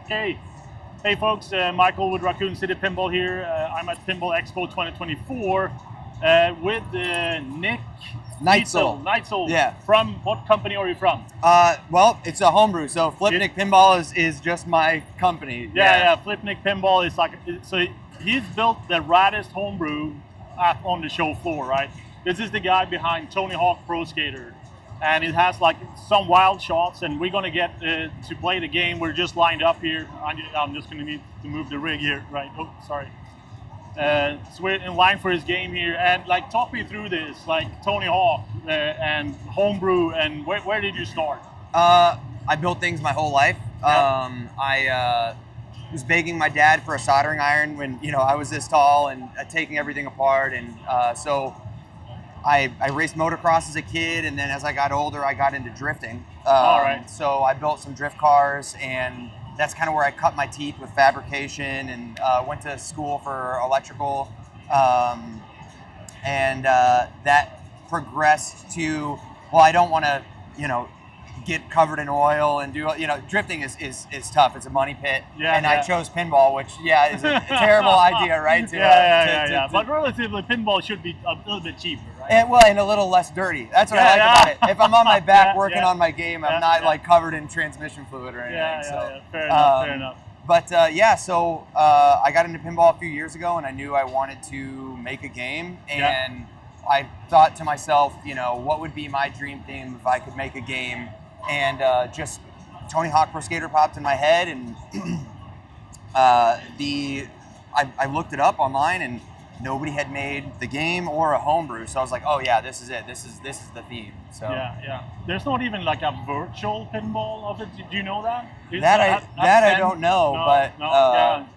Okay. Hey folks, Michael with Raccoon City Pinball here. I'm at Pinball Expo 2024 with Nick Neitzel. Neitzel. Yeah. From what company are you from? Well, it's a homebrew, so FlipNik Pinball is just my company. Yeah. FlipNik Pinball is like, so he's built the raddest homebrew on the show floor, right? This is the guy behind Tony Hawk Pro Skater. And it has like some wild shots, and we're gonna get to play the game. We're just lined up here. I'm just gonna need to move the rig here, right? Oh, sorry. So we're in line for his game here, and like talk me through this, like Tony Hawk and homebrew, and where did you start? I built things my whole life. I was begging my dad for a soldering iron when I was this tall and taking everything apart, and so I raced motocross as a kid, and then as I got older, I got into drifting. All right. So I built some drift cars, and that's kind of where I cut my teeth with fabrication, and went to school for electrical, and that progressed to, well, I don't want to, get covered in oil and do, drifting is tough. It's a money pit. I chose pinball, which is a terrible idea, right? But relatively, pinball should be a little bit cheaper, right? And a little less dirty. That's what I like about it. If I'm on my back working on my game, I'm not like covered in transmission fluid or anything. Fair enough. But so I got into pinball a few years ago, and I knew I wanted to make a game, and I thought to myself, what would be my dream theme if I could make a game? And just Tony Hawk Pro Skater popped in my head, and I looked it up online, and nobody had made the game or a homebrew, so I was like, oh yeah, this is it. This is the theme. So there's not even like a virtual pinball of it. Do you know that? I don't know, but yeah.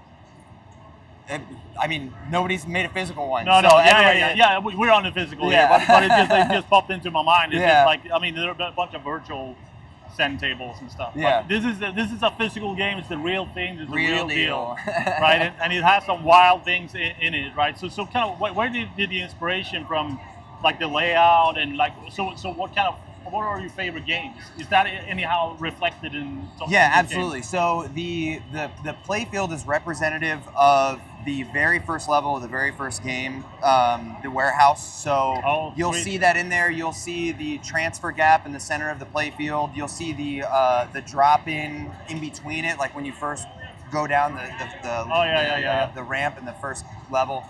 I mean, nobody's made a physical one. No, we're on the physical here, but it just popped into my mind. It's just like, I mean, there are a bunch of virtual send tables and stuff. Yeah. But this is a physical game. It's the real thing. It's the real deal, right? And it has some wild things in it, right? So kind of where did the inspiration from, like the layout and like so what are your favorite games? Is that anyhow reflected in? Yeah, absolutely. Games? So the play field is representative of the very first level of the very first game, the warehouse. So you'll see that in there. You'll see the transfer gap in the center of the play field. You'll see the drop in between it, like when you first go down the ramp in the first level.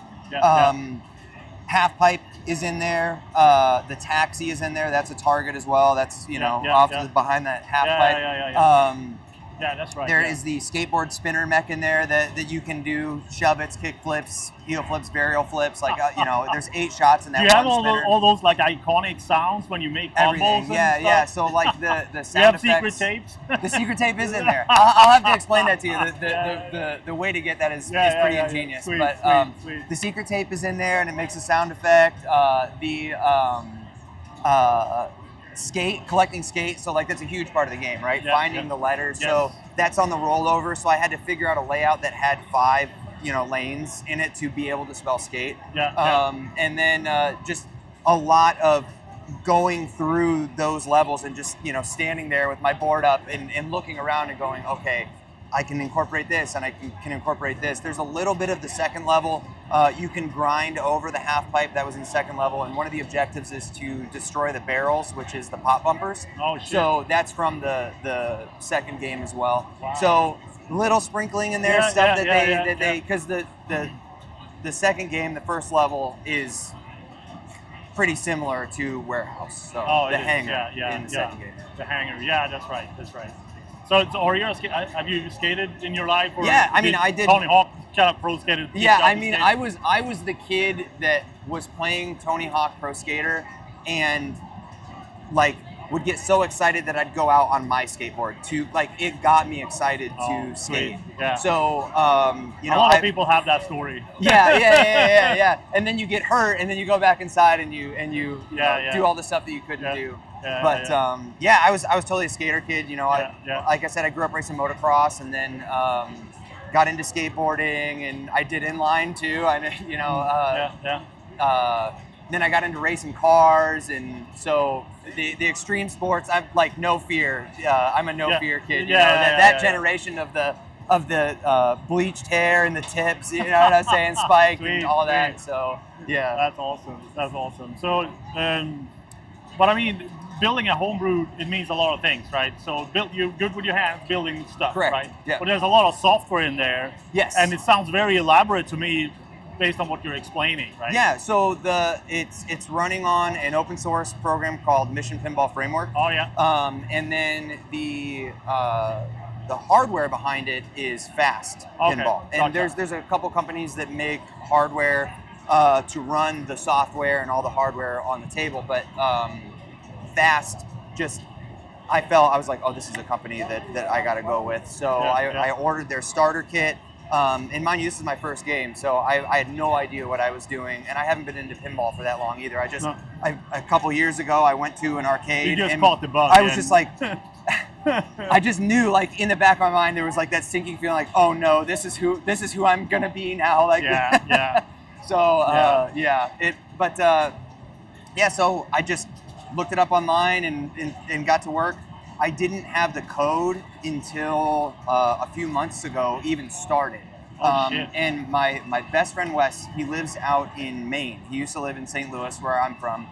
Half pipe is in there. The taxi is in there. That's a target as well. That's behind that half pipe. That's right. There is the skateboard spinner mech in there that you can do shove-its, kick flips, heel flips, varial flips. Like there's 8 shots in that. Do you have all those like iconic sounds when you make combos? Yeah. So like the sound you have effects. Secret tapes? The secret tape is in there. I'll have to explain that to you. The way to get that is pretty ingenious. Sweet. The secret tape is in there, and it makes a sound effect. Collecting skate, so like that's a huge part of the game, right? Finding the letters. So that's on the rollover. So I had to figure out a layout that had 5, lanes in it to be able to spell skate. And then just a lot of going through those levels and just standing there with my board up and looking around and going, okay, I can incorporate this and I can incorporate this. There's a little bit of the second level. You can grind over the half pipe that was in the second level, and one of the objectives is to destroy the barrels, which is the pop bumpers. Oh shit. So that's from the second game as well. Wow. So little sprinkling in there, because the second game, the first level is pretty similar to Warehouse. So the hangar in the second game. The hangar, that's right. So have you skated in your life? Or I did. Tony Hawk kind of pro skated. I was the kid that was playing Tony Hawk Pro Skater, and like would get so excited that I'd go out on my skateboard to it got me excited to skate. Yeah. So a lot of people have that story. Yeah. And then you get hurt, and then you go back inside and you do all the stuff that you couldn't do. I was totally a skater kid. Like I said, I grew up racing motocross, and then got into skateboarding, and I did inline too. then I got into racing cars, and so the extreme sports, I'm like no fear. I'm a no fear kid. You know, that generation of the bleached hair and the tips, you know what I'm saying, Spike and all that. So yeah, that's awesome. That's awesome. So, but I mean, building a homebrew, it means a lot of things, right? So you're good with your hands building stuff, correct, right? Yeah. But there's a lot of software in there. Yes. And it sounds very elaborate to me based on what you're explaining, right? Yeah, so it's running on an open source program called Mission Pinball Framework. Oh yeah. And then the hardware behind it is Fast Pinball. And there's a couple companies that make hardware to run the software and all the hardware on the table, but Fast I was like, oh, this is a company that I got to go with. So I ordered their starter kit. And mind you, this is my first game, so I had no idea what I was doing, and I haven't been into pinball for that long either. A couple years ago, I went to an arcade. You just caught the bug. I was just like, I just knew, like, in the back of my mind, there was like that sinking feeling, like, oh no, this is who I'm gonna be now. Like, So so I just looked it up online and got to work. I didn't have the code until a few months ago even started. And my best friend Wes, he lives out in Maine. He used to live in St. Louis, where I'm from.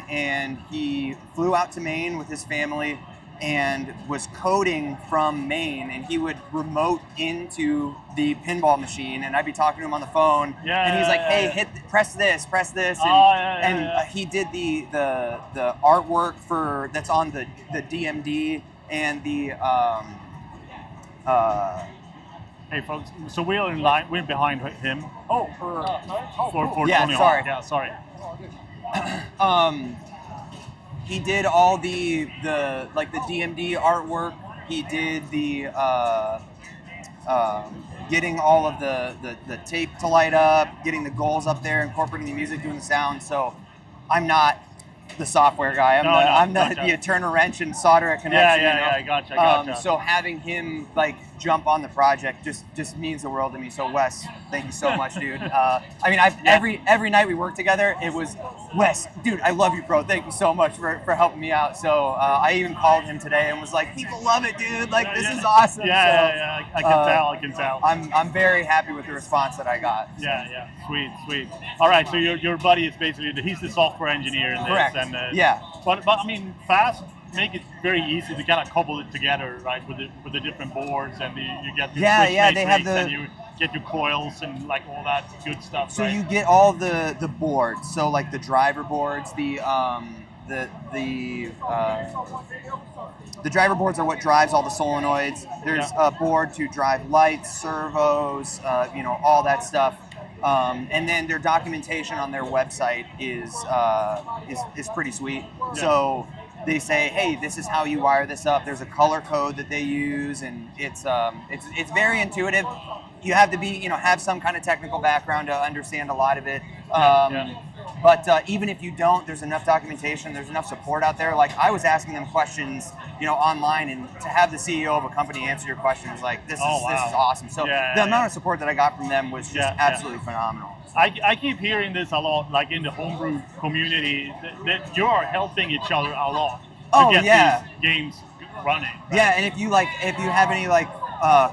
And he flew out to Maine with his family and was coding from Maine, and he would remote into the pinball machine, and I'd be talking to him on the phone, and he's like, hey, press this, and he did the artwork that's on the DMD and the Hey folks, so we're in line, we're behind him. For Tony sorry. Hawk. Yeah, sorry. He did all the DMD artwork. He did the getting all of the tape to light up, getting the goals up there, incorporating the music, doing the sound. So I'm not the software guy. I'm the turn a wrench and solder a connection. I gotcha. So having him like jump on the project just means the world to me. So Wes, thank you so much, dude. Every night we worked together, it was Wes, dude, I love you, bro. Thank you so much for helping me out. So I even called him today and was like, people love it, dude. Like, this is awesome. I can tell. I'm very happy with the response that I got. Sweet. All right, so your buddy is basically he's the software engineer in this. Correct. And, But I mean, Fast make it very easy to kind of couple it together, right? With the different boards, and you get the they have and you get your coils and like all that good stuff. So right? you get all the boards. So like the driver boards, the driver boards are what drives all the solenoids. There's a board to drive lights, servos, all that stuff. And then their documentation on their website is pretty sweet. So they say, hey, this is how you wire this up. There's a color code that they use, and it's very intuitive. You have to be, have some kind of technical background to understand a lot of it. But even if you don't, there's enough documentation, there's enough support out there. Like, I was asking them questions, online, and to have the CEO of a company answer your questions, like, this is awesome. So the amount of support that I got from them was just absolutely phenomenal. I keep hearing this a lot, like in the homebrew community, that you are helping each other a lot to get these games running. Right? Yeah, and if you have any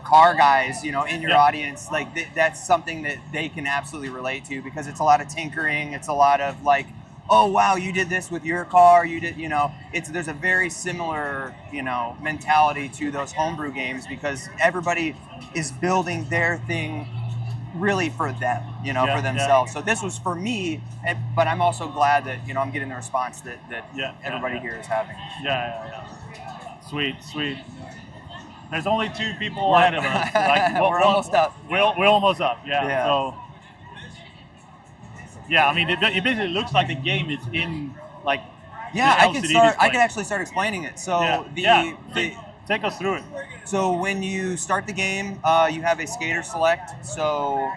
car guys, in your audience, like that's something that they can absolutely relate to, because it's a lot of tinkering. It's a lot of like, oh wow, you did this with your car. You did, there's a very similar, mentality to those homebrew games, because everybody is building their thing really for them, for themselves. So this was for me, but I'm also glad that, I'm getting the response that everybody here is having. Sweet. There's only 2 people ahead of us. Like, we're almost up. We're almost up. So, I mean, it basically looks like the game is in like. I can actually start explaining it. So take us through it. So when you start the game, you have a skater select. So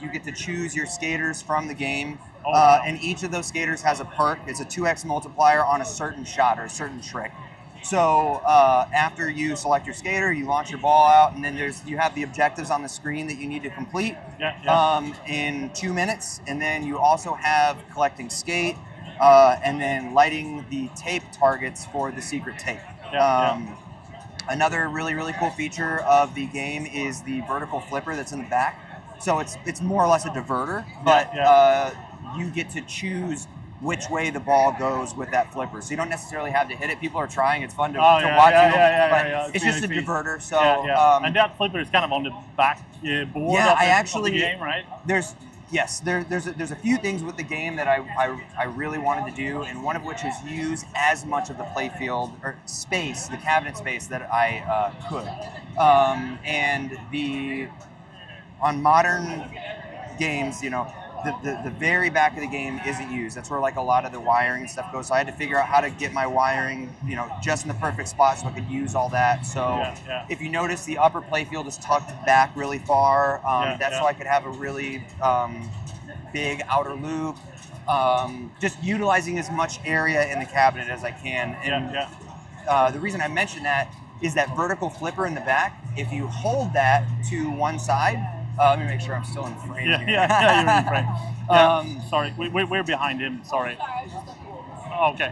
you get to choose your skaters from the game. And each of those skaters has a perk. It's a 2x multiplier on a certain shot or a certain trick. So after you select your skater, you launch your ball out, and then you have the objectives on the screen that you need to complete in 2 minutes. And then you also have collecting skate, and then lighting the tape targets for the secret tape. Another really, really cool feature of the game is the vertical flipper that's in the back. So it's more or less a diverter, but you get to choose which way the ball goes with that flipper. So you don't necessarily have to hit it. People are trying. It's fun to watch. It's just a diverter. So and that flipper is kind of on the back board of the game, right? There's a few things with the game that I really wanted to do, and one of which is use as much of the playfield or space, the cabinet space, that I could. On modern games, you know, the very back of the game isn't used. That's where like a lot of the wiring and stuff goes. So I had to figure out how to get my wiring, you know, just in the perfect spot so I could use all that. So if you notice, the upper playfield is tucked back really far. So I could have a really big outer loop. Just utilizing as much area in the cabinet as I can. And the reason I mentioned that is that vertical flipper in the back. If you hold that to one side, let me make sure I'm still in frame here. You're in frame. Sorry, we're behind him. Sorry. Oh, okay.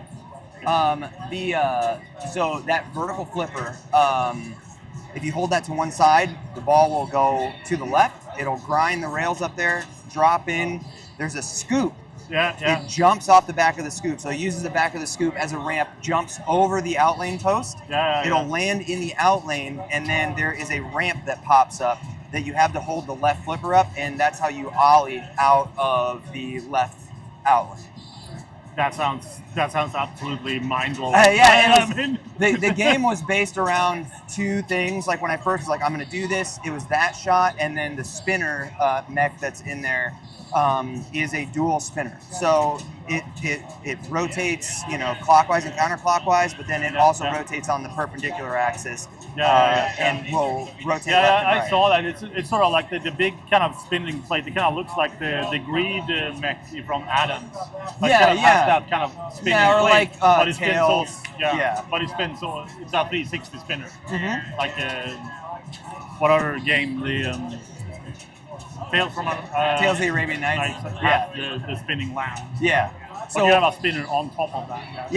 So that vertical flipper, if you hold that to one side, the ball will go to the left. It'll grind the rails up there, drop in. There's a scoop. It jumps off the back of the scoop. So it uses the back of the scoop as a ramp, jumps over the outlane post. It'll land in the outlane, and then there is a ramp that pops up that you have to hold the left flipper up, and that's how you ollie out of the left outlane. That sounds absolutely mind-blowing. The game was based around two things. Like when I first was like, I'm going to do this, it was that shot, and then the spinner mech that's in there is a dual spinner. So it rotates, you know, clockwise and counterclockwise, but then it also rotates on the perpendicular axis and will rotate left and right. I saw that. It's sort of like the big kind of spinning plate. It kind of looks like the greed mech from Adams. Like has that kind of spinning plate, like but it tails. spins but it spins so it's a 360 spinner. Like what other game the Tales from Tales of the Arabian Nights. The spinning lamp. So you have a spinner on top of that.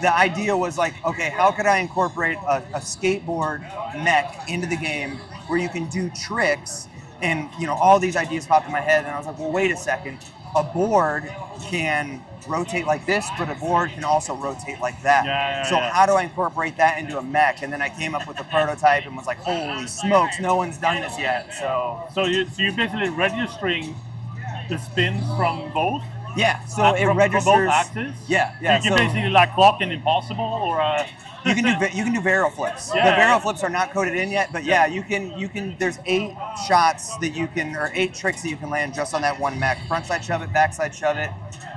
The idea was like, okay, how could I incorporate a skateboard mech into the game where you can do tricks? And you know, all these ideas popped in my head, and I was like, well, wait a second. A board can rotate like this, but a board can also rotate like that. So how do I incorporate that into a mech? And then I came up with a prototype and was like, holy smokes, no one's done this yet. So you're basically registering the spins from both? So it registers from both axes? You can basically like clock an impossible or you can do varial flips. The varial flips are not coded in yet, but you can. There's 8 shots that you can, or 8 tricks that you can land just on that one mech. Frontside shove it, backside shove it,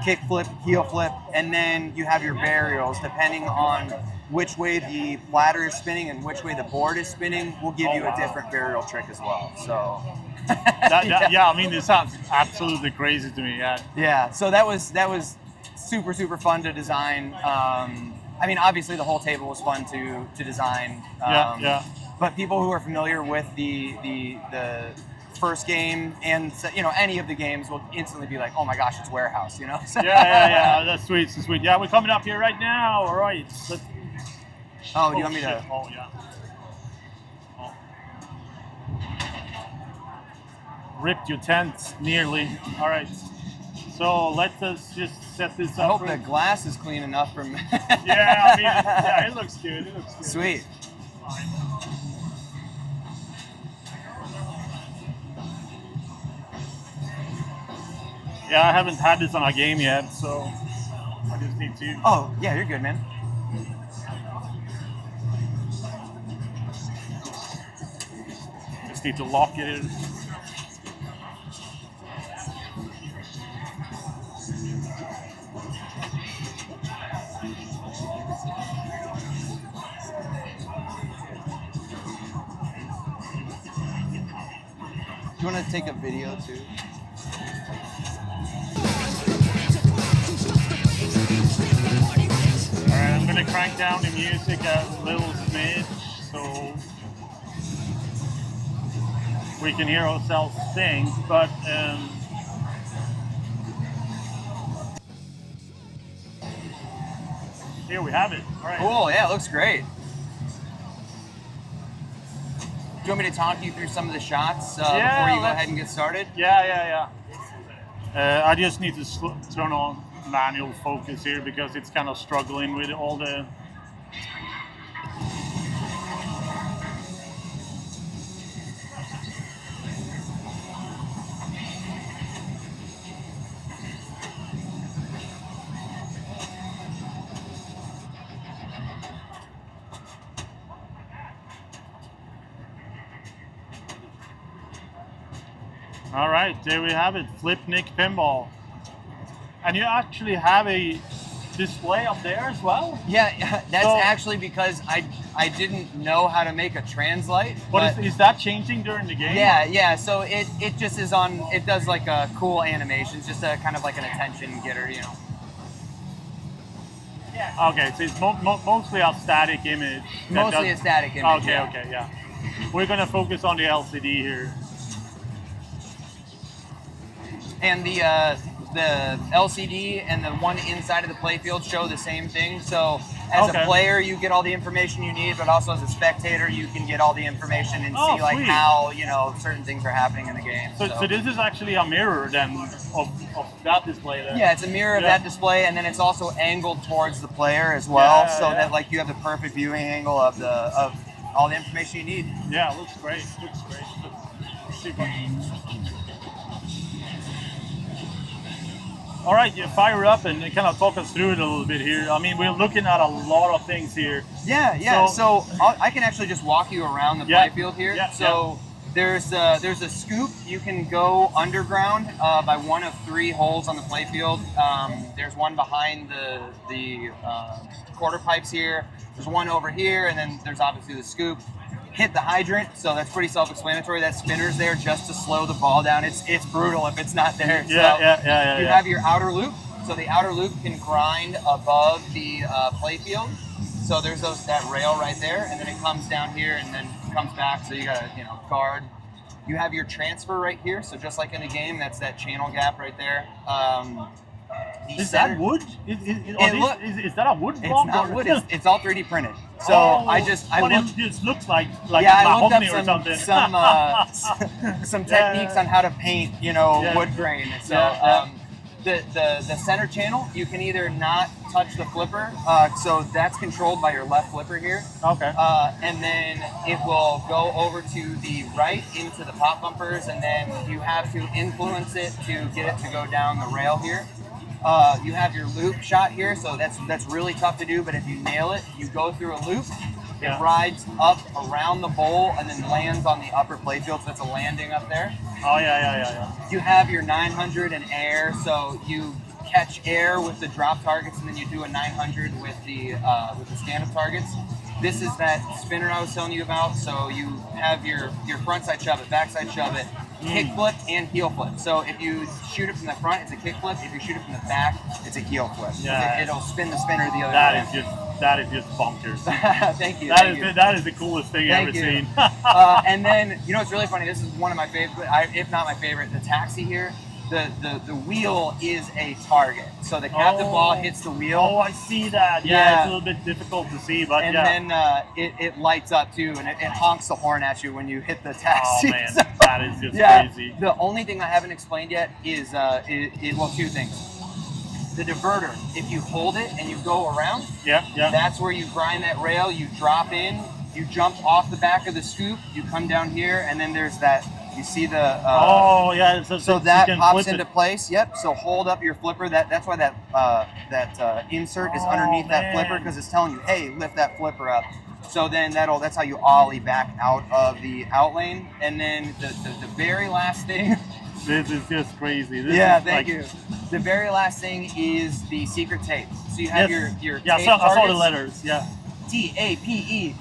kick flip, heel flip, and then you have your varials. Depending on which way the ladder is spinning and which way the board is spinning, will give you a different varial trick as well. So. I mean, it sounds absolutely crazy to me. So that was super, super fun to design. I mean, obviously the whole table was fun to design. But people who are familiar with the first game and any of the games will instantly be like, oh my gosh, it's Warehouse, you know? That's sweet, so sweet. Yeah, we're coming up here right now. All right. Do you want me to? Oh yeah. Ripped your tent nearly. All right. So let us just set this up. I hope the glass is clean enough from. It looks good. Sweet. I haven't had this on a game yet, so I just need to. Oh, yeah, you're good, man. Just need to lock it in. Do you want to take a video too? Alright, I'm gonna crank down the music a little smidge so we can hear ourselves sing, but here we have it. All right. Cool, yeah, it looks great. Do you want me to talk you through some of the shots before you go ahead and get started? Yeah. I just need to turn on manual focus here because it's kind of struggling with all the... All right, there we have it, FlipNik Pinball. And you actually have a display up there as well? Yeah, that's actually because I didn't know how to make a translite. But is that changing during the game? Yeah, so it just is on, it does like a cool animations, just a kind of like an attention getter, you know. Yeah. Okay, so it's mostly a static image. Mostly a static image. Okay, yeah. We're gonna focus on the LCD here. And the LCD and the one inside of the playfield show the same thing. So as a player, you get all the information you need, but also as a spectator, you can get all the information and see like how, you know, certain things are happening in the game. So this is actually a mirror then of that display then? Yeah, it's a mirror of that display, and then it's also angled towards the player as well, that like you have the perfect viewing angle of all the information you need. Yeah, it looks great. Let's see if I can... All right, you fire up and kind of talk us through it a little bit here. I mean, we're looking at a lot of things here. Yeah. So I can actually just walk you around the playfield here. There's a scoop. You can go underground by one of 3 holes on the playfield. There's one behind the quarter pipes here. There's one over here, and then there's obviously the scoop. Hit the hydrant, so that's pretty self-explanatory. That spinner's there just to slow the ball down. It's brutal if it's not there. You have your outer loop, so the outer loop can grind above the playfield. So there's that rail right there, and then it comes down here and then comes back. So you got a guard. You have your transfer right here. So just like in the game, that's that channel gap right there. Is that wood? Is that a wood block? It's not wood. It's all 3D printed. So I looked. It looks like I looked mahogany up or something. some techniques on how to paint, wood grain. So the center channel, you can either not touch the flipper, so that's controlled by your left flipper here. Okay. And then it will go over to the right into the pop bumpers, and then you have to influence it to get it to go down the rail here. You have your loop shot here, so that's really tough to do, but if you nail it, you go through a loop, it rides up around the bowl and then lands on the upper playfield, so that's a landing up there. Oh, yeah. You have your 900 in air, so you catch air with the drop targets, and then you do a 900 with the stand-up targets. This is that spinner I was telling you about, so you have your front side shove it, back side shove it, kick flip and heel flip. So if you shoot it from the front, it's a kick flip. If you shoot it from the back, it's a heel flip. Yeah. It'll spin the spinner the other way. That is just bonkers. Thank you. That is the coolest thing I've ever seen. And then, it's really funny. This is one of my favorite, if not my favorite, the taxi here. The wheel is a target. So the captive ball hits the wheel. Oh, I see that. Yeah, it's a little bit difficult to see, but then it lights up too, and it honks the horn at you when you hit the taxi. Oh man, that is just crazy. The only thing I haven't explained yet is 2 things. The diverter, if you hold it and you go around, that's where you grind that rail, you drop in, you jump off the back of the scoop, you come down here, and then there's that. You see the so that pops into place. Yep. So hold up your flipper. That's why that insert is underneath that flipper, because it's telling you, hey, lift that flipper up. So then that's how you ollie back out of the out lane. And then the very last thing. This is just crazy. Thank you. The very last thing is the secret tape. So you have your tape I saw the letters. Yeah. TAPE.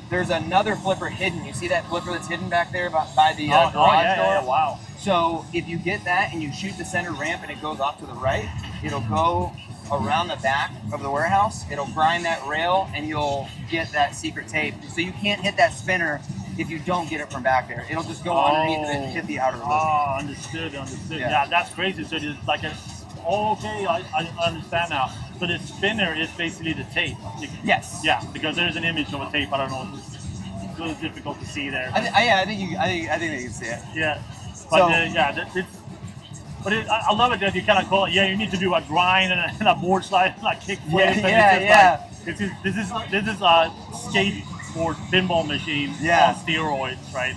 There's another flipper hidden. You see that flipper that's hidden back there by the garage door? Yeah, wow. So if you get that and you shoot the center ramp and it goes off to the right, it'll go around the back of the warehouse. It'll grind that rail, and you'll get that secret tape. So you can't hit that spinner if you don't get it from back there. It'll just go underneath it and hit the outer loop. Oh, understood. Yeah, that's crazy. So it's like okay, I understand now. So the spinner is basically the tape. Yes. Yeah, because there's an image of a tape. I don't know. It's a little difficult to see there. I think you can see it. Yeah. But I love it that you kind of call it. Yeah, you need to do a grind and a board slide, like kick flip. This is a skateboard pinball machine on steroids, right?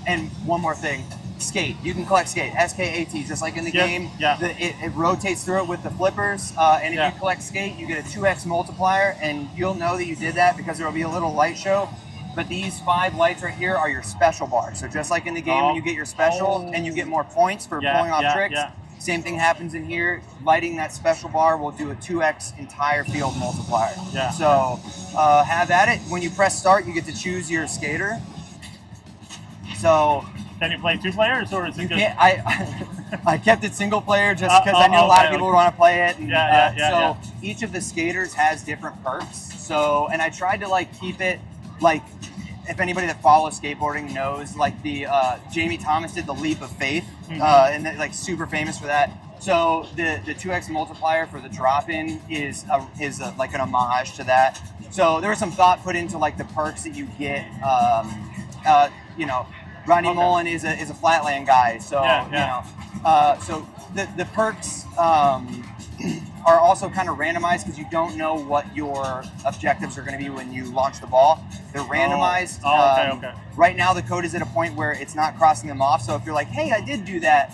And one more thing, skate. You can collect skate, S-K-A-T, just like in the game. Yeah. It rotates through it with the flippers, and if you collect skate, you get a 2x multiplier, and you'll know that you did that because there will be a little light show. But these 5 lights right here are your special bars. So just like in the game, when you get your special and you get more points for pulling off tricks, same thing happens in here. Lighting that special bar will do a 2x entire field multiplier. Yeah. So have at it. When you press start, you get to choose your skater. So can you play 2 players, or is it just... I kept it single player just because I knew a lot of people would want to play it. And, so each of the skaters has different perks. So, and I tried to like keep it like, if anybody that follows skateboarding knows, like the Jamie Thomas did the leap of faith, and they're like super famous for that. So the 2x multiplier for the drop-in is like an homage to that. So there was some thought put into like the perks that you get. You know, Rodney Mullen is a flatland guy, so so the perks are also kind of randomized because you don't know what your objectives are going to be when you launch the ball. They're randomized. Okay. Right now, the code is at a point where it's not crossing them off. So if you're like, "Hey, I did do that,"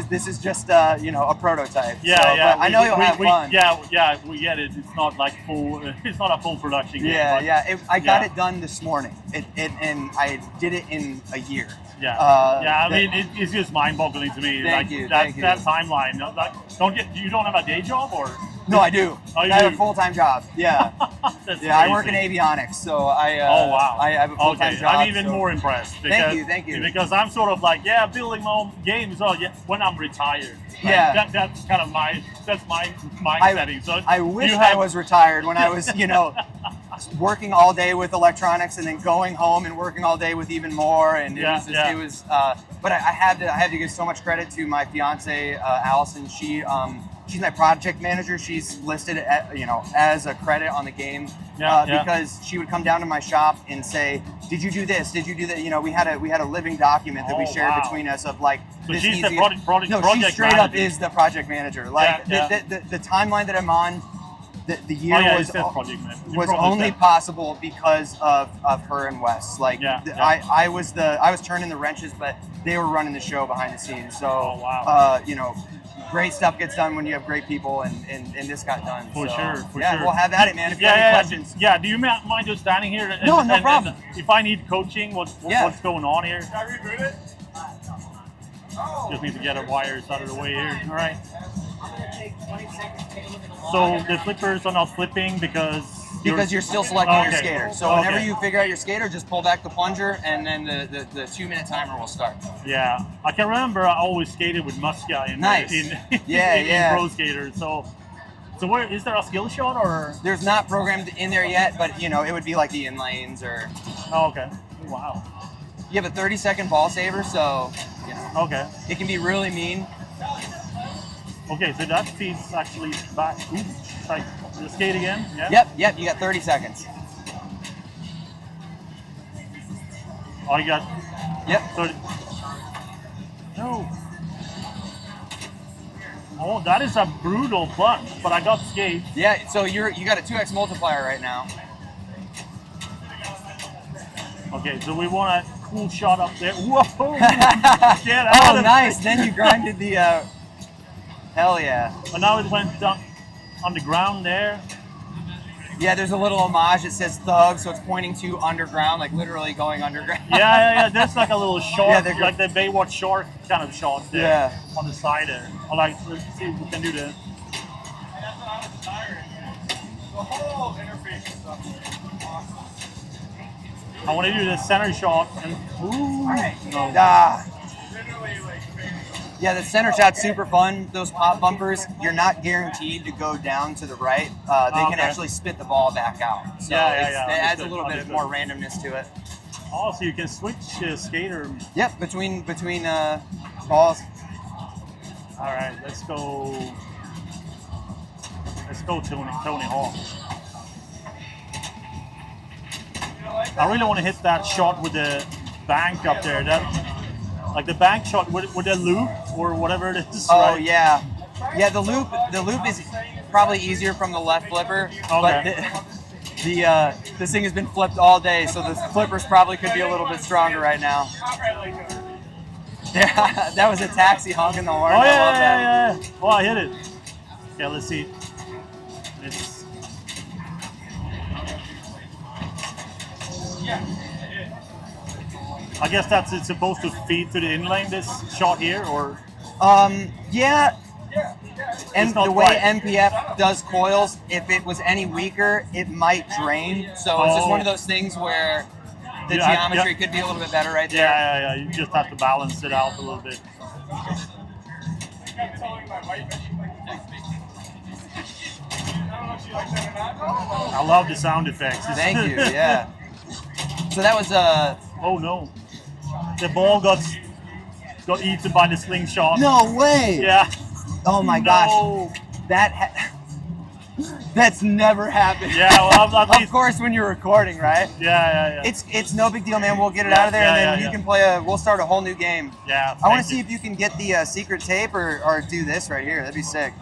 this is just a prototype. But I know you'll have fun. We get it. It's not like full. It's not a full production game. I got it done this morning, and I did it in a year. I mean, it's just mind-boggling to me. Thank you. That timeline. Like, you don't have a day job, or? No, I do. I have a full-time job. Yeah. That's I work in avionics, so I have a full-time job. I'm even more impressed. Because, thank you. Because I'm sort of like, building my own games. When I'm retired. Right? That's kind of my setting. So I wish I was retired when I was, working all day with electronics and then going home and working all day with even more. And it was. But I had to give so much credit to my fiance, Allison. She's my project manager. She's listed as a credit on the game because she would come down to my shop and say, "Did you do this? Did you do that?" We had a living document that we shared between us of like. So she's the project she straight manager. up is the project manager. Like the timeline that I'm on, the year was only possible because of her and Wes. Like I was turning the wrenches, but they were running the show behind the scenes. So great stuff gets done when you have great people, and this got done. For sure. We'll have at it, man. If you have any questions. Do you mind just standing here? No problem. And if I need coaching, what's going on here? Can I reboot it? Just need to get our wires out of the way here. All right. I'm going to take 20 seconds to take a look at the So the flippers are not flipping because you're still selecting your skater. So whenever you figure out your skater, just pull back the plunger, and then the 2-minute timer will start. Yeah, I can remember I always skated with Muska in Pro Skater. So where is there a skill shot, or there's not programmed in there yet? But it would be like the in lanes or. Oh, okay. Wow. You have a 30-second ball saver, so Okay. It can be really mean. Okay, so that feeds actually back. Oops, like the skate again. Yeah. Yep. You got 30 seconds. Oh, you got. Yep. 30. No. Oh, that is a brutal bunch, but I got skates. Yeah. So you got a 2x multiplier right now. Okay, so we want a cool shot up there. Whoa! Get out of nice. Then you grinded the. Hell yeah. But now it went down on the ground there. Yeah, there's a little homage. It says thug, so it's pointing to underground, like literally going underground. Yeah. That's like a little shark, like the Baywatch shark kind of shot there on the side there. Let's see if we can do that. That's what I was tired. The whole interface and stuff is awesome. I want to do the center shot and All right. no. Literally like Yeah, the center shot's super fun. Those pop bumpers, you're not guaranteed to go down to the right. They can actually spit the ball back out. So it adds a little bit more randomness to it. Oh, so you can switch skater. Yep, between balls. All right, let's go. Let's go, Tony Hawk. I really want to hit that shot with the bank up there. Like the bank shot with the loop or whatever it is. Oh right? yeah, the loop is probably easier from the left flipper. Okay. But this thing has been flipped all day, so the flippers probably could be a little bit stronger right now. Yeah, that was a taxi honking the horn. Oh yeah, I love that. yeah. Oh, I hit it. Okay, let's see. It's. I guess it's supposed to feed to the inlane, this shot here, or? Yeah. And the way quite. MPF does coils, if it was any weaker, it might drain. So it's just one of those things where the geometry could be a little bit better right there. Yeah. You just have to balance it out a little bit. I love the sound effects. Thank you, yeah. So that was oh no. The ball got eaten by the slingshot. No way! Yeah. Oh my gosh. That's never happened. Yeah, well, at least. Of course when you're recording, right? Yeah. It's no big deal, man. We'll get it out of there and then you can play we'll start a whole new game. Yeah. I want to see if you can get the secret tape or do this right here. That'd be sick.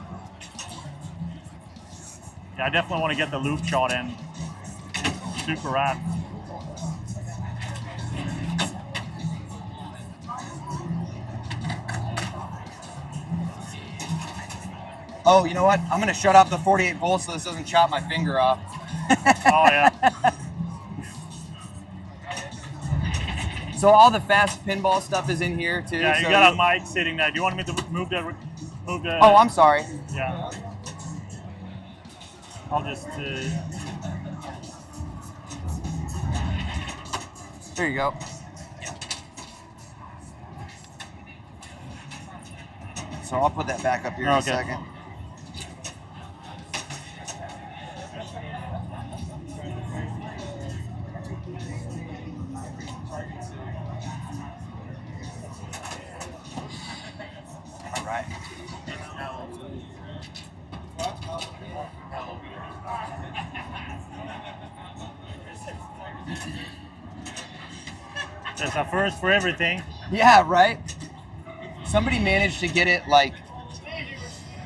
Yeah, I definitely want to get the loop shot in. Super rad. Oh, you know what? I'm gonna shut off the 48 volts so this doesn't chop my finger off. Oh yeah. So all the fast pinball stuff is in here too. Yeah, you got a mic sitting there. Do you want me to move the? Oh, I'm sorry. Yeah. I'll just. There you go. So I'll put that back up here in a second. All right. That's a first for everything. Yeah, right? Somebody managed to get it like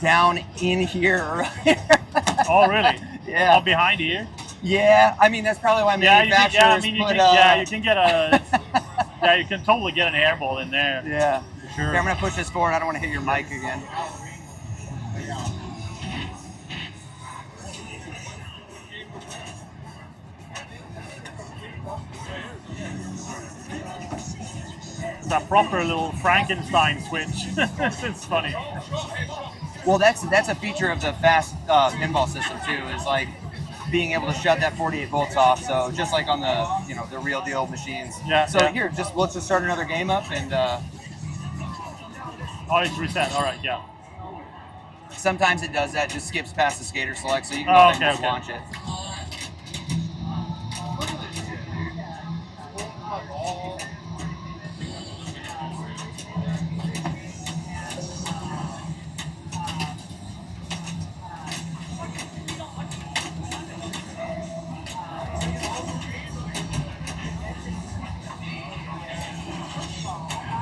down in here earlier. Oh, really? Yeah. All behind here? Yeah, I mean, that's probably why manufacturers you can get a, you can totally get an airball in there. Yeah. For sure. Okay, I'm gonna push this forward. I don't want to hit your mic again. It's a proper little Frankenstein switch. It's funny. Well, that's a feature of the fast pinball system too. Is like being able to shut that 48 volts off. So just like on the the real deal machines. Yeah. So here, let's just start another game up and. Oh, it's reset. All right. Yeah. Sometimes it does that. Just skips past the skater select, so you can go ahead and just launch it.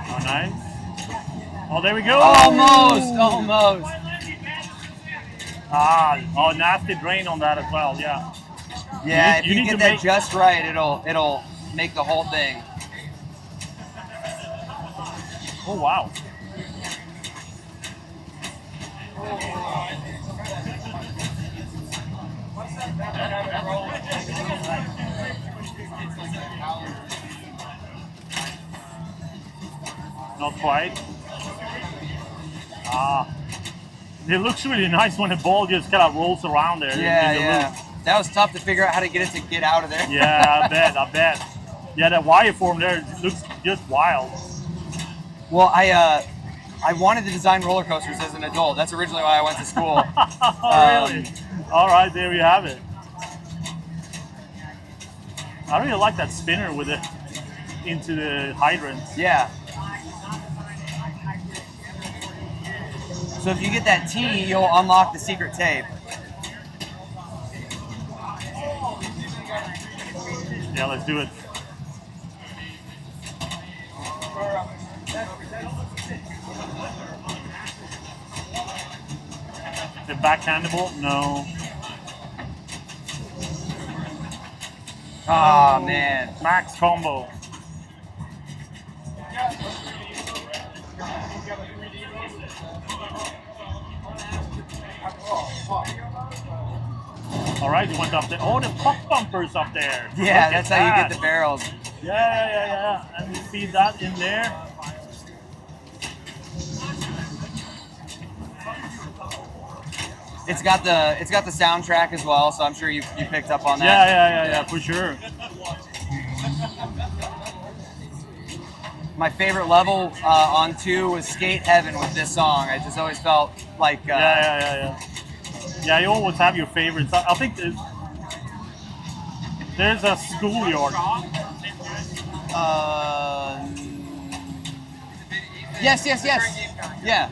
Oh, nice. Oh, there we go. Almost. Oh, nasty drain on that as well. Yeah. Yeah, if you get that just right, it'll make the whole thing. Oh wow. Not quite. It looks really nice when the ball just kind of rolls around there. Yeah. That was tough to figure out how to get it to get out of there. Yeah, I bet. Yeah, that wire form there looks just wild. Well, I I wanted to design roller coasters as an adult. That's originally why I went to school. Really? All right, there we have it. I really like that spinner with it into the hydrants. Yeah. So if you get that T, you'll unlock the secret tape. Yeah, let's do it. Is it backhandable? No. Oh, man. Max combo. All right, you went up there. Oh, the pop bumpers up there. Yeah, that's how you get the barrels. Yeah. And you feed that in there. It's got the soundtrack as well, so I'm sure you picked up on that. Yeah, for sure. My favorite level on 2 was Skate Heaven with this song. I just always felt like Yeah, you always have your favorites. I think there's a schoolyard. Yes. Yeah.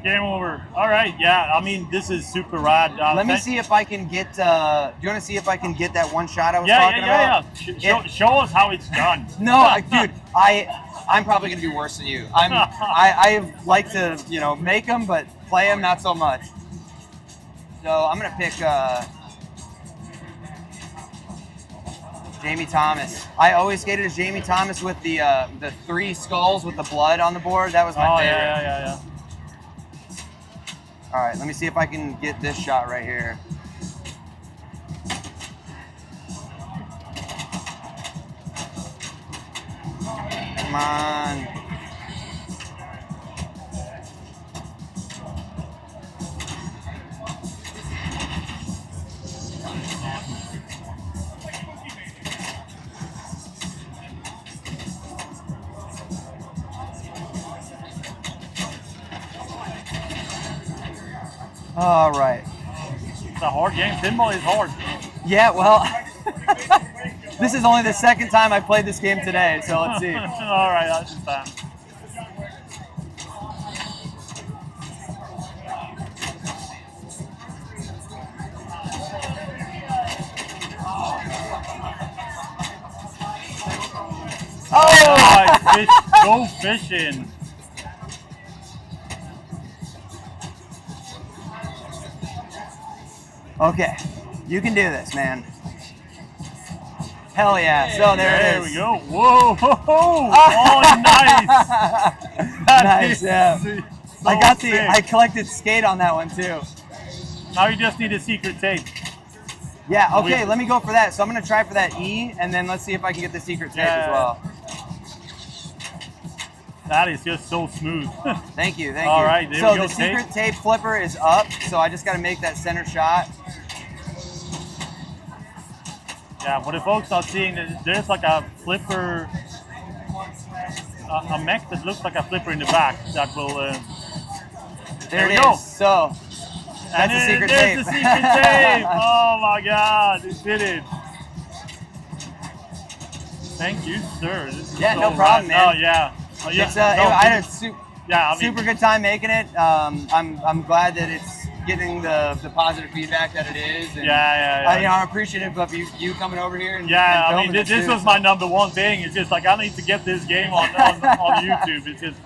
Game over. All right, yeah. I mean, this is super rad. Let me see if I can get. Do you want to see if I can get that one shot I was talking about? Yeah. Show us how it's done. No, dude. I'm probably gonna be worse than you. I like to make them, but play them not so much. So I'm gonna pick Jamie Thomas. I always skated as Jamie Thomas with the 3 skulls with the blood on the board. That was my favorite. Yeah. All right, let me see if I can get this shot right here. Come on. All right. It's a hard game. Pinball is hard. Yeah, well, this is only the second time I played this game today, so let's see. All right, that's fine. Oh! Nice. Go fishing. Okay, you can do this, man. Hell yeah! So there it is. We go. Whoa! Oh, nice. Nice. Yeah. So I collected skate on that one too. Now you just need a secret tape. Yeah. Okay. Let me go for that. So I'm gonna try for that E, and then let's see if I can get the secret tape as well. That is just so smooth. Thank you. All right, there we go. So the secret tape flipper is up, so I just got to make that center shot. Yeah, for the folks not seeing, there's like a flipper, a mech that looks like a flipper in the back that will. There it is. So that's the secret tape. There's the secret tape. Oh my God, it did it. Thank you, sir. This is no problem, man. Oh yeah. I had a super good time making it. I'm glad that it's getting the positive feedback that it is. And, I'm appreciative of you coming over here. And, I mean, this was my #1 thing. It's just like I need to get this game on YouTube. It's just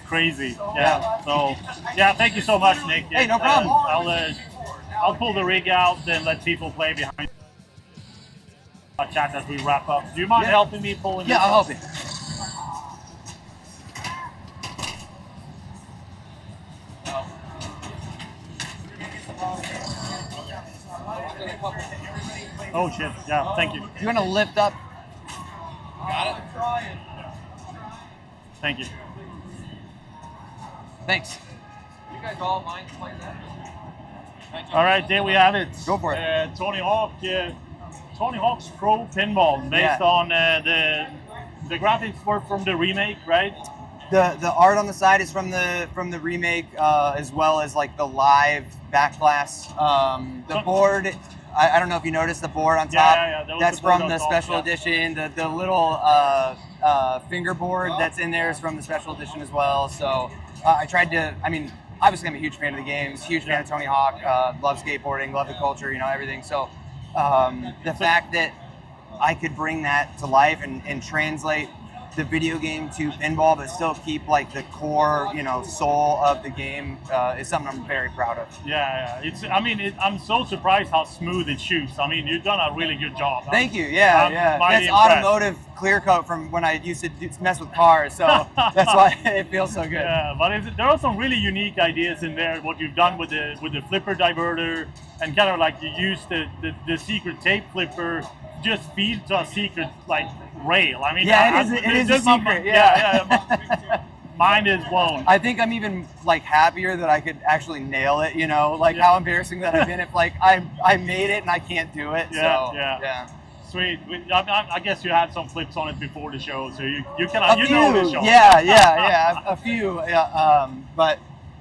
crazy. Yeah. So thank you so much, Nick. Hey, no problem. I'll pull the rig out and let people play behind. Chat as we wrap up. Do you mind helping me pulling? Yeah, I'll help you. Oh shit! Yeah, thank you. You want to lift up? Got it. Thank you. Thanks. You You guys all mind playing that? All right, there we have it. Go for it. Tony Hawk. Tony Hawk's Pro Pinball, based on the graphics were from the remake, right? The art on the side is from the remake, as well as like the live back glass. The board, I don't know if you noticed the board on top. That's from the special edition. The little fingerboard that's in there is from the special edition as well. So I tried to. I mean, obviously I'm a huge fan of the games, huge fan of Tony Hawk. Love skateboarding, love the culture, everything. So the fact that I could bring that to life and translate the video game to pinball, but still keep like the core, soul of the game is something I'm very proud of. Yeah. I'm so surprised how smooth it shoots. I mean, you've done a really good job. Thank you. Yeah. That's impressed. Automotive clear coat from when I used to mess with cars, so that's why it feels so good. Yeah, but there are some really unique ideas in there. What you've done with the flipper diverter, and kind of like you use the secret tape flipper just feed to a secret like rail. I mean, it is a secret. Yeah. Mine is blown. I think I'm even like happier that I could actually nail it. How embarrassing that I've been if like I made it and I can't do it. Yeah. Sweet. I guess you had some flips on it before the show, so you know the show. Yeah. A few. But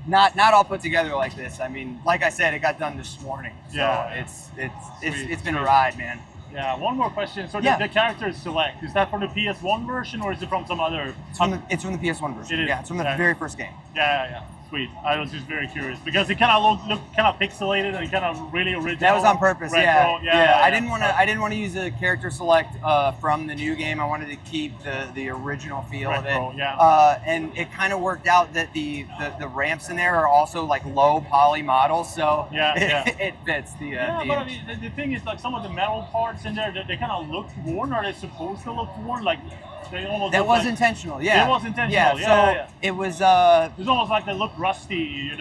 not all put together like this. I mean, like I said, it got done this morning. So it's been a ride, man. Yeah, one more question. So the character select, is that from the PS1 version or is it from some other? It's from the PS1 version. It is. Yeah, it's from the very first game. Yeah. Sweet. I was just very curious because it kind of looked kind of pixelated and kind of really original. That was on purpose. Retro. Yeah. I didn't want to use a character select from the new game. I wanted to keep the original feel of it. Yeah. And it kind of worked out that the ramps in there are also like low poly models, so it fits the. But I mean, the thing is, like some of the metal parts in there, they kind of look worn. Are they supposed to look worn? Like they almost. That was intentional. Yeah. It was intentional. It was. It's almost like they look rusty, and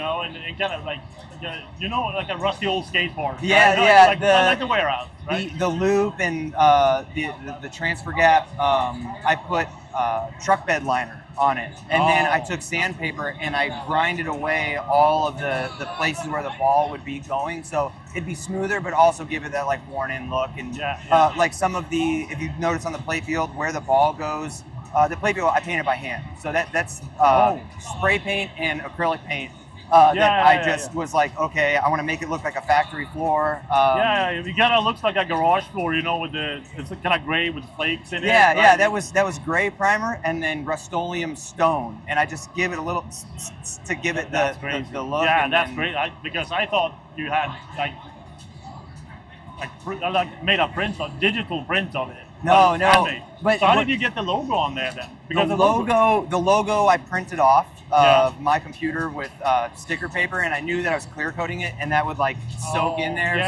kind of like, like a rusty old skateboard. Yeah. Right? I like the wear out. Right? The loop and the transfer gap. I put truck bed liner on it, and then I took sandpaper and I grinded away all of the places where the ball would be going, so it'd be smoother, but also give it that like worn-in look. And like some of if you notice on the playfield where the ball goes, the playfield I painted by hand, so that's spray paint and acrylic paint. I just was like, okay, I want to make it look like a factory floor. It kind of looks like a garage floor, with it's kind of gray with flakes in it. Yeah, that was gray primer and then Rust-Oleum stone, and I just give it a little to give it the look. Yeah, that's great. Because I thought you had made a digital print of it. No. But so how did you get the logo on there then? Because the logo I printed off of my computer with sticker paper, and I knew that I was clear coating it, and that would like soak in there.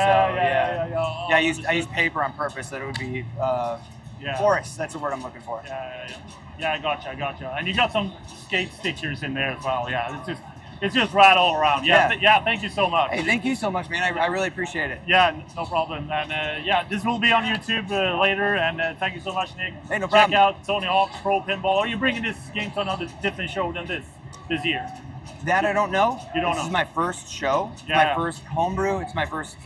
I used paper on purpose so that it would be porous. That's the word I'm looking for. Yeah, I gotcha. And you got some skate stickers in there as well. Yeah, it's just right all around. Thank you so much. Hey, thank you so much, man. I really appreciate it. Yeah, no problem. And this will be on YouTube later. And thank you so much, Nick. Hey, no problem. Check out Tony Hawk's Pro Pinball. Are you bringing this game to another different show than this year? That I don't know. You don't know. This is my first show. It's my first homebrew. It's my first,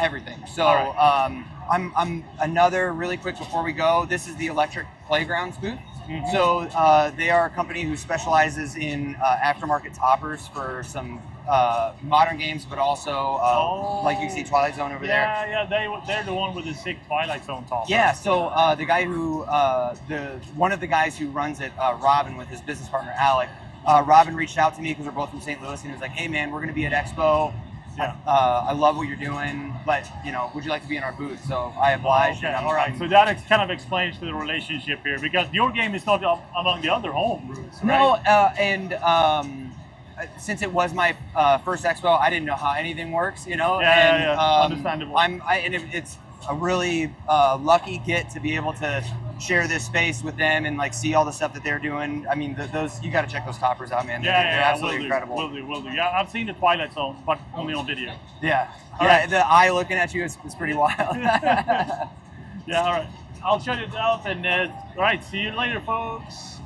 everything. So I'm another really quick before we go. This is the Electric Playgrounds booth. Mm-hmm. So they are a company who specializes in aftermarket toppers for some modern games, but also like you see Twilight Zone over there. Yeah, they're the one with the sick Twilight Zone top. Yeah, so the guy who one of the guys who runs it, Robin, with his business partner Alec. Robin reached out to me because we're both from St. Louis, and he was like, "Hey man, we're going to be at Expo. I love what you're doing, but would you like to be in our booth?" So I obliged. Okay, all right. So that kind of explains the relationship here, because your game is not among the other home brews, right? No, since it was my first Expo, I didn't know how anything works, understandable. It's a really lucky get to be able to share this space with them and like see all the stuff that they're doing. I mean, those you got to check those toppers out, man. They're absolutely incredible. Will do. Yeah, I've seen the Twilight Zone, but only on video. Yeah, right. The eye looking at you is pretty wild. Yeah, all right. I'll shut it out, and all right. See you later, folks.